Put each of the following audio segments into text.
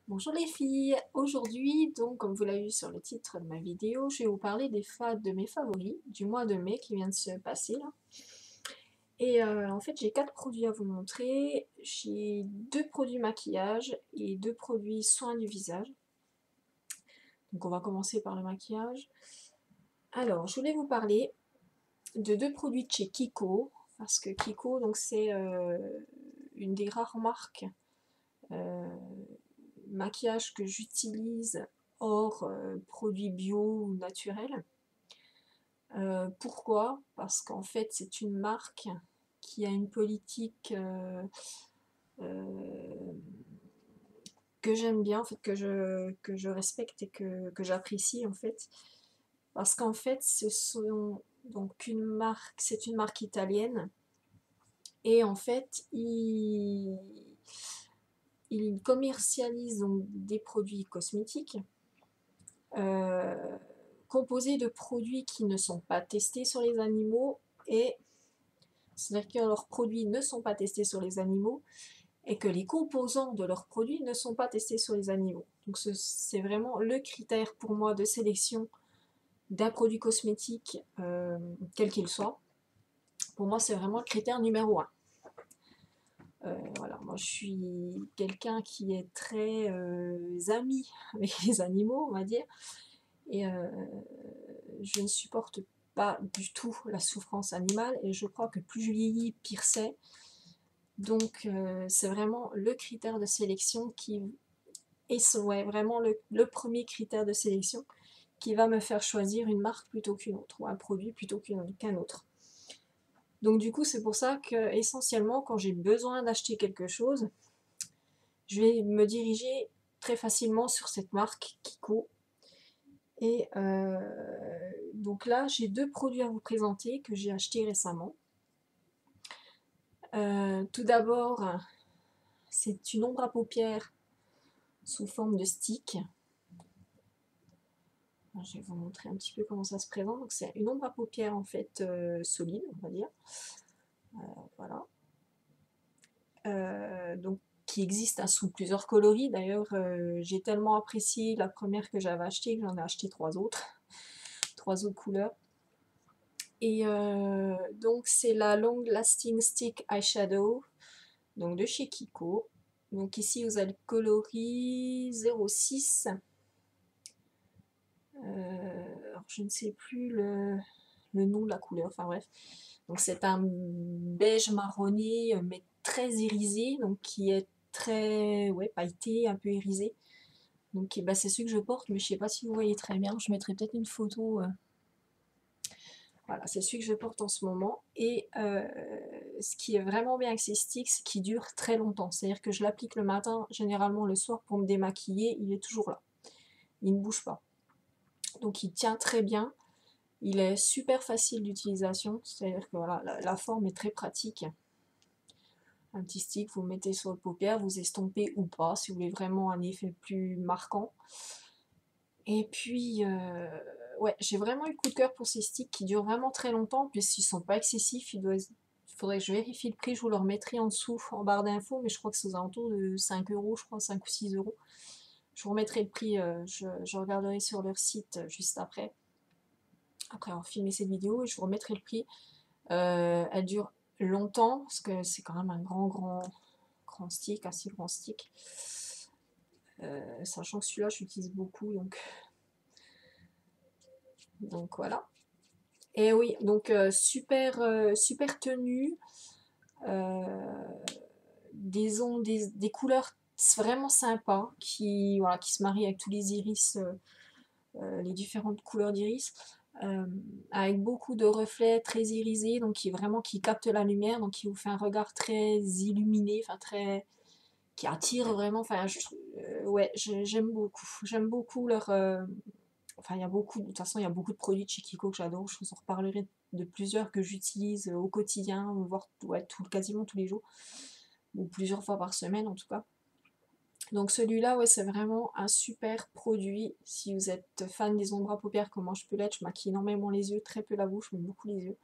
Bonjour les filles, aujourd'hui donc comme vous l'avez vu sur le titre de ma vidéo, je vais vous parler de mes favoris du mois de mai qui vient de se passer là. Et en fait j'ai 4 produits à vous montrer, j'ai 2 produits maquillage et 2 produits soins du visage. Donc on va commencer par le maquillage. Alors je voulais vous parler de 2 produits de chez Kiko, parce que Kiko donc c'est une des rares marques euh, maquillage que j'utilise hors produits bio ou naturels. Pourquoi? Parce qu'en fait c'est une marque qui a une politique euh, que j'aime bien, en fait, que je respecte et que j'apprécie en fait. Parce qu'en fait ce sont donc c'est une marque italienne et en fait ils commercialisent donc des produits cosmétiques euh, composés de produits qui ne sont pas testés sur les animaux et c'est-à-dire que leurs produits ne sont pas testés sur les animaux et que les composants de leurs produits ne sont pas testés sur les animaux. Donc c'est vraiment le critère pour moi de sélection d'un produit cosmétique, quel qu'il soit. Pour moi, c'est vraiment le critère numéro un. Voilà, moi je suis quelqu'un qui est très ami avec les animaux, on va dire, et je ne supporte pas du tout la souffrance animale et je crois que plus je vieillis, pire c'est. Donc c'est vraiment le critère de sélection qui est ouais, vraiment le premier critère de sélection qui va me faire choisir une marque plutôt qu'une autre ou un produit plutôt qu'un autre. Donc du coup c'est pour ça que essentiellement quand j'ai besoin d'acheter quelque chose, je vais me diriger très facilement sur cette marque Kiko. Et donc là, j'ai 2 produits à vous présenter que j'ai achetés récemment. Tout d'abord, c'est une ombre à paupières sous forme de stick. Je vais vous montrer un petit peu comment ça se présente. Donc c'est une ombre à paupières en fait solide, on va dire. Voilà. Donc qui existe sous plusieurs coloris. D'ailleurs, j'ai tellement apprécié la première que j'avais achetée que j'en ai acheté 3 autres couleurs. Et donc c'est la Long Lasting Stick Eyeshadow, donc de chez Kiko. Donc ici vous avez le coloris 06. Alors je ne sais plus le nom de la couleur, enfin bref. Donc c'est un beige marronné mais très irisé, donc qui est très ouais, pailleté, un peu irisé. Donc bah, c'est celui que je porte, mais je ne sais pas si vous voyez très bien. Je mettrai peut-être une photo. Voilà, c'est celui que je porte en ce moment. Et ce qui est vraiment bien avec ces sticks, c'est qu'il dure très longtemps. C'est-à-dire que je l'applique le matin, généralement le soir pour me démaquiller, il est toujours là. Il ne bouge pas. Donc il tient très bien. Il est super facile d'utilisation. C'est-à-dire que voilà, la forme est très pratique. Un petit stick, vous le mettez sur le paupière, vous estompez ou pas, si vous voulez vraiment un effet plus marquant. Et puis, ouais, j'ai vraiment eu le coup de cœur pour ces sticks qui durent vraiment très longtemps, puisqu'ils sont pas excessifs. Il faudrait que je vérifie le prix, je vous le remettrai en dessous, en barre d'infos, mais je crois que c'est aux alentours de 5 euros, je crois, 5 ou 6 euros. Je vous remettrai le prix, je regarderai sur leur site juste après avoir filmé cette vidéo, et je vous remettrai le prix. Elle dure longtemps, parce que c'est quand même un grand stick, assez grand stick. Sachant que celui-là, j'utilise beaucoup, donc voilà. Et oui, donc super tenue, euh, des couleurs vraiment sympas voilà, qui se marient avec tous les iris, les différentes couleurs d'iris, avec beaucoup de reflets très irisés, donc qui capte la lumière, donc qui vous fait un regard très illuminé, enfin très qui attire vraiment. Enfin, ouais, j'aime beaucoup leur enfin, il y a beaucoup, de toute façon, il y a beaucoup de produits de chez Kiko que j'adore. Je vous en reparlerai de plusieurs que j'utilise au quotidien, voire ouais, quasiment tous les jours, ou plusieurs fois par semaine en tout cas. Donc celui-là, ouais, c'est vraiment un super produit. Si vous êtes fan des ombres à paupières, comme moi je peux l'être, je maquille énormément les yeux, très peu la bouche, mais beaucoup les yeux.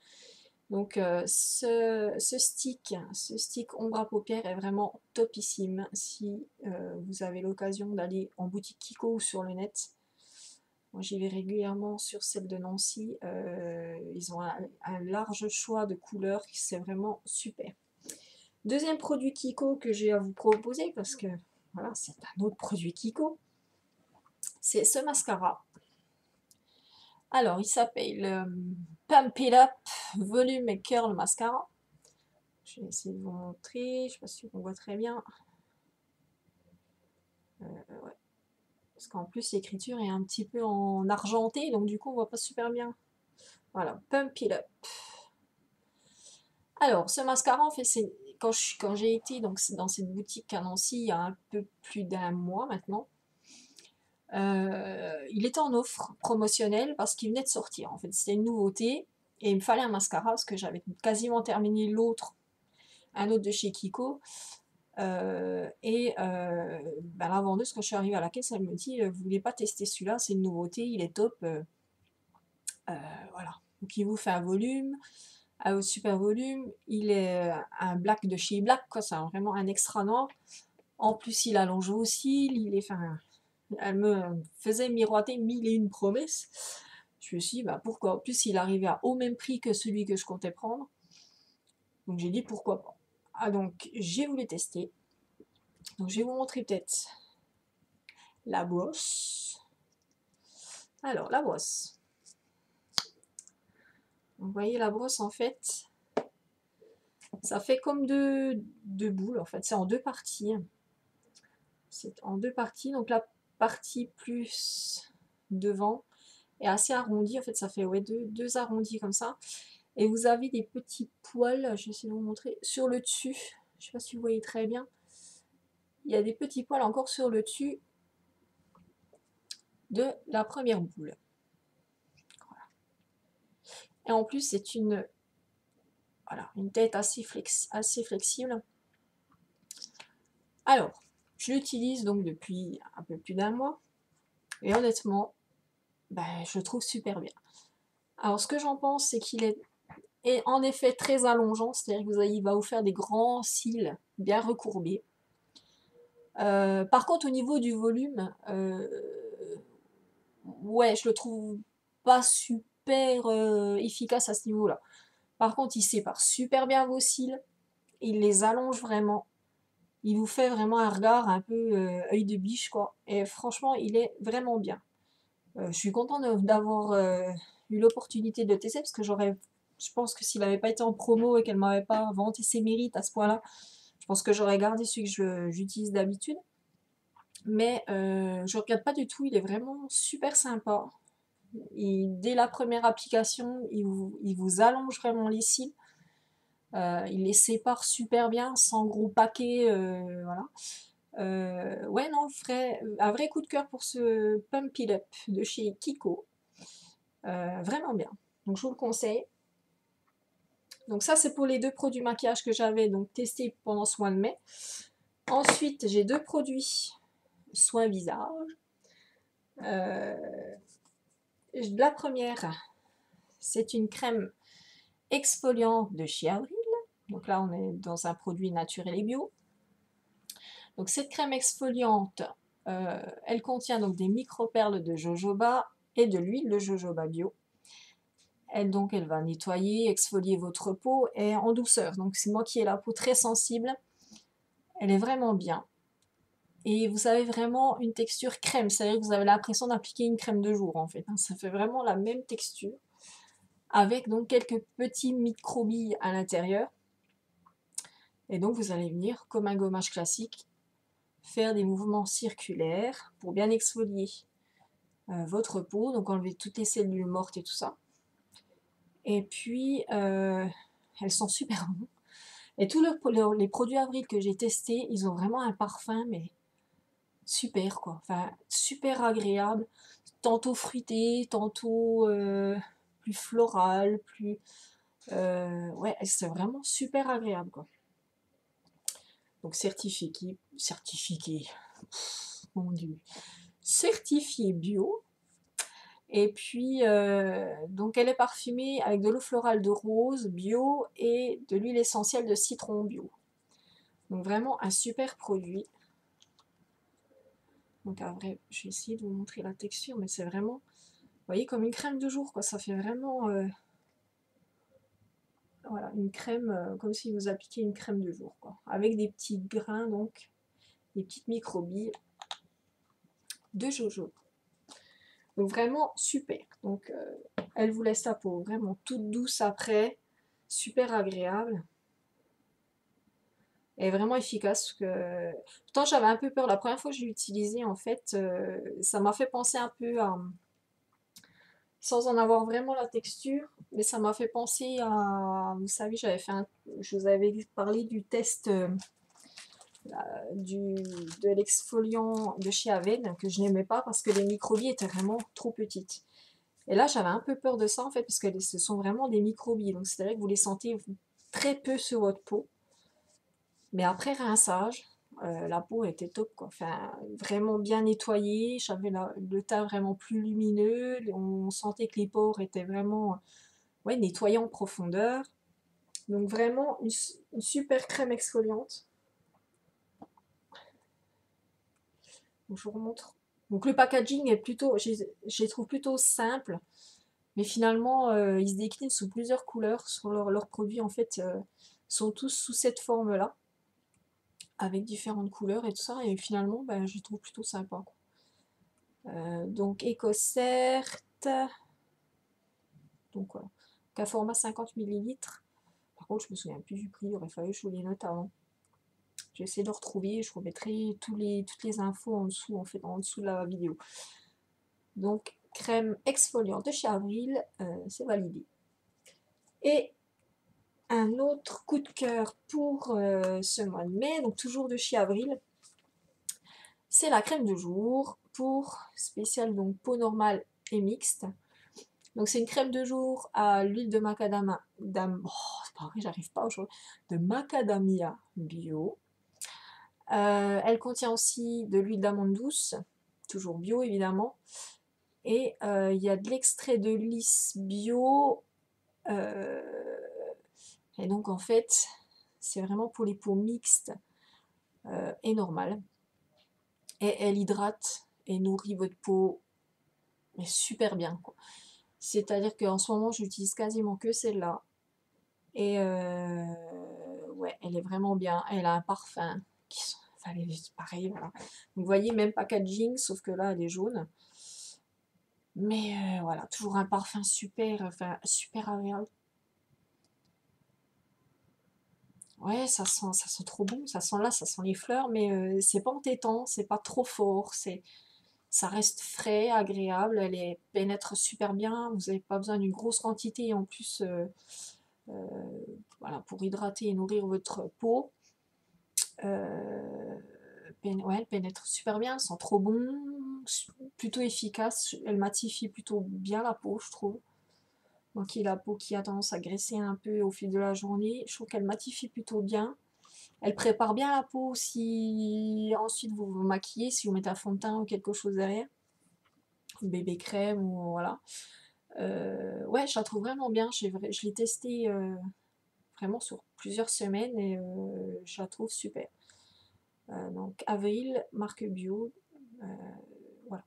Donc ce stick ombre à paupières est vraiment topissime si vous avez l'occasion d'aller en boutique Kiko ou sur le net. Moi j'y vais régulièrement sur celle de Nancy. Ils ont un large choix de couleurs, c'est vraiment super. Deuxième produit Kiko que j'ai à vous proposer, parce que voilà, c'est un autre produit Kiko, c'est ce mascara. Alors, il s'appelle Pump It Up Volume et Curl Mascara. Je vais essayer de vous montrer, je ne sais pas si on voit très bien. Ouais. Parce qu'en plus, l'écriture est un petit peu en argenté, donc du coup, on voit pas super bien. Voilà, Pump It Up. Alors, ce mascara, en fait, c'est quand j'ai été donc, dans cette boutique à Nancy il y a un peu plus d'un mois maintenant. Il était en offre promotionnelle parce qu'il venait de sortir. En fait, c'était une nouveauté et il me fallait un mascara parce que j'avais quasiment terminé l'autre, un autre de chez Kiko. Ben, la vendeuse, quand je suis arrivée à la caisse, elle me dit vous voulez pas tester celui-là, c'est une nouveauté, il est top. Voilà. Donc il vous fait un volume, un super volume. Il est un black de chez Black, quoi. C'est vraiment un extra noir. En plus, il allonge aussi. Il est, enfin, elle me faisait miroiter mille et une promesses. Je me suis dit, bah pourquoi. En plus, il arrivait au même prix que celui que je comptais prendre. Donc j'ai dit pourquoi pas. Ah, donc j'ai voulu tester. Donc je vais vous montrer peut-être la brosse. Alors, la brosse. Vous voyez la brosse, en fait, ça fait comme deux boules, en fait. C'est en deux parties. C'est en deux parties. Donc la partie plus devant est assez arrondie. En fait, ça fait ouais, deux arrondis comme ça. Et vous avez des petits poils, je vais essayer de vous montrer, sur le dessus. Je ne sais pas si vous voyez très bien. Il y a des petits poils encore sur le dessus de la première boule. Voilà. Et en plus, c'est une tête assez flexible. Alors, je l'utilise donc depuis un peu plus d'un mois. Et honnêtement, ben, je le trouve super bien. Alors, ce que j'en pense, c'est qu'il est en effet très allongeant. C'est-à-dire qu'il va vous faire des grands cils bien recourbés. Par contre, au niveau du volume, ouais, je le trouve pas super efficace à ce niveau-là. Par contre, il sépare super bien vos cils, il les allonge vraiment, il vous fait vraiment un regard un peu œil de biche, quoi. Et franchement, il est vraiment bien. Je suis contente d'avoir eu l'opportunité de le tester parce que je pense que s'il n'avait pas été en promo et qu'elle m'avait pas vanté ses mérites à ce point-là, je pense que j'aurais gardé celui que j'utilise d'habitude. Mais je regrette pas du tout, il est vraiment super sympa. Dès la première application, il vous allonge vraiment les cils. Il les sépare super bien, sans gros paquets. Voilà. Ouais, non, un vrai coup de cœur pour ce Pump It Up de chez Kiko. Vraiment bien. Donc je vous le conseille. Donc ça, c'est pour les deux produits maquillage que j'avais donc testés pendant ce mois de mai. Ensuite, j'ai deux produits soins visage. La première, c'est une crème exfoliante de chez Avril. Donc là, on est dans un produit naturel et bio. Donc cette crème exfoliante, elle contient donc des micro-perles de jojoba et de l'huile de jojoba bio. Elle va nettoyer, exfolier votre peau et en douceur. Donc c'est moi qui ai la peau très sensible. Elle est vraiment bien. Et vous avez vraiment une texture crème. C'est-à-dire que vous avez l'impression d'appliquer une crème de jour en fait. Ça fait vraiment la même texture. Avec donc quelques petits microbilles à l'intérieur. Et donc vous allez venir, comme un gommage classique, faire des mouvements circulaires pour bien exfolier votre peau, donc enlever toutes les cellules mortes et tout ça. Et puis, elles sont super bonnes. Et tous les produits Avril que j'ai testés, ils ont vraiment un parfum, mais super quoi. Enfin, super agréable. Tantôt fruité, tantôt plus floral, plus... ouais, c'est vraiment super agréable quoi. Donc certifié, mon Dieu, certifié bio. Et puis, donc elle est parfumée avec de l'eau florale de rose bio et de l'huile essentielle de citron bio. Donc vraiment un super produit. Donc en vrai, je vais essayer de vous montrer la texture, mais c'est vraiment, vous voyez, comme une crème de jour, quoi. Ça fait vraiment, voilà, une crème, comme si vous appliquiez une crème de jour, quoi. Avec des petits grains, donc, des petites microbilles de jojo. Donc vraiment super. Donc elle vous laisse la peau vraiment toute douce après, super agréable. Et vraiment efficace. Pourtant j'avais un peu peur. La première fois que j'ai utilisé, en fait, ça m'a fait penser un peu à, sans en avoir vraiment la texture, mais ça m'a fait penser à, vous savez, je vous avais parlé du test de l'exfoliant de chez Aven que je n'aimais pas parce que les microbilles étaient vraiment trop petites. Et là, j'avais un peu peur de ça en fait, parce que ce sont vraiment des microbilles. Donc, c'est vrai que vous les sentez très peu sur votre peau. Mais après rinçage, la peau était top, quoi. Enfin, vraiment bien nettoyée. J'avais le teint vraiment plus lumineux. On sentait que les pores étaient vraiment, ouais, nettoyés en profondeur. Donc, vraiment une super crème exfoliante. Donc, je vous remontre. Donc, le packaging est plutôt, je les trouve plutôt simple. Mais finalement, ils se déclinent sous plusieurs couleurs. Sur leurs produits, en fait, sont tous sous cette forme-là, avec différentes couleurs et tout ça. Et finalement, ben, je les trouve plutôt sympa, quoi. Donc, EcoCert. Donc, voilà. Donc, un format 50 millilitres. Par contre, je me souviens plus du prix. Il aurait fallu que je vous les note avant. J'essaie de retrouver. Je remettrai toutes les infos en dessous, en fait, en dessous de la vidéo. Donc, crème exfoliante de chez Avril. C'est validé. Et un autre coup de cœur pour ce mois de mai, donc toujours de chez Avril, c'est la crème de jour pour spécial, donc peau normale et mixte. Donc c'est une crème de jour à l'huile de macadamia, c'est pas vrai, j'arrive pas aujourd'hui, de macadamia bio. Elle contient aussi de l'huile d'amande douce, toujours bio évidemment, et il y a de l'extrait de lys bio. Et donc en fait, c'est vraiment pour les peaux mixtes et normales. Et elle hydrate et nourrit votre peau mais super bien, quoi. C'est-à-dire qu'en ce moment, j'utilise quasiment que celle-là. Et ouais, elle est vraiment bien. Elle a un parfum qui sont, enfin, elle est pareil, voilà. Donc, vous voyez, même packaging, sauf que là, elle est jaune. Mais voilà, toujours un parfum super, enfin, super agréable. Ouais, ça sent trop bon. Ça sent les fleurs, mais c'est pas entêtant, c'est pas trop fort. Ça reste frais, agréable, pénètre super bien. Vous n'avez pas besoin d'une grosse quantité en plus, euh, voilà, pour hydrater et nourrir votre peau. Ouais, elle pénètre super bien, elle sent trop bon, plutôt efficace. Elle matifie plutôt bien la peau, je trouve. Moi qui ai la peau qui a tendance à graisser un peu au fil de la journée, je trouve qu'elle matifie plutôt bien. Elle prépare bien la peau si ensuite vous vous maquillez, si vous mettez un fond de teint ou quelque chose derrière. Bébé crème ou voilà. Ouais, je la trouve vraiment bien. Je l'ai testée vraiment sur plusieurs semaines et je la trouve super. Donc Avril, marque bio. Euh, voilà.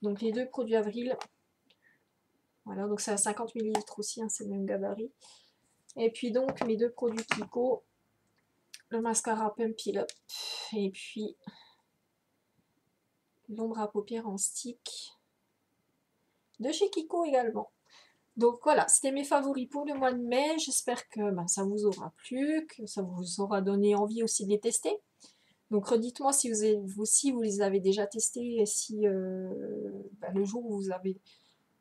Donc les deux produits Avril. Voilà, donc c'est à 50 millilitres aussi, hein, c'est le même gabarit. Et puis donc mes deux produits Kiko, le mascara Pump It Up et puis l'ombre à paupières en stick de chez Kiko également. Donc voilà, c'était mes favoris pour le mois de mai. J'espère que ben, ça vous aura plu, que ça vous aura donné envie aussi de les tester. Donc redites-moi si vous les avez déjà testés et si ben, le jour où vous avez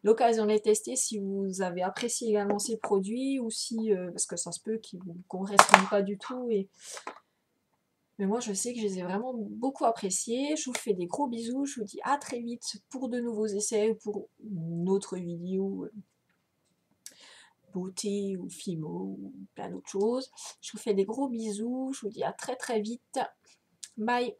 l'occasion de les tester, si vous avez apprécié également ces produits ou si, parce que ça se peut qu'ils ne vous correspondent pas du tout. Mais moi je sais que je les ai vraiment beaucoup appréciés. Je vous fais des gros bisous, je vous dis à très vite pour de nouveaux essais ou pour une autre vidéo. Beauté ou Fimo ou plein d'autres choses. Je vous fais des gros bisous. Je vous dis à très très vite. Bye.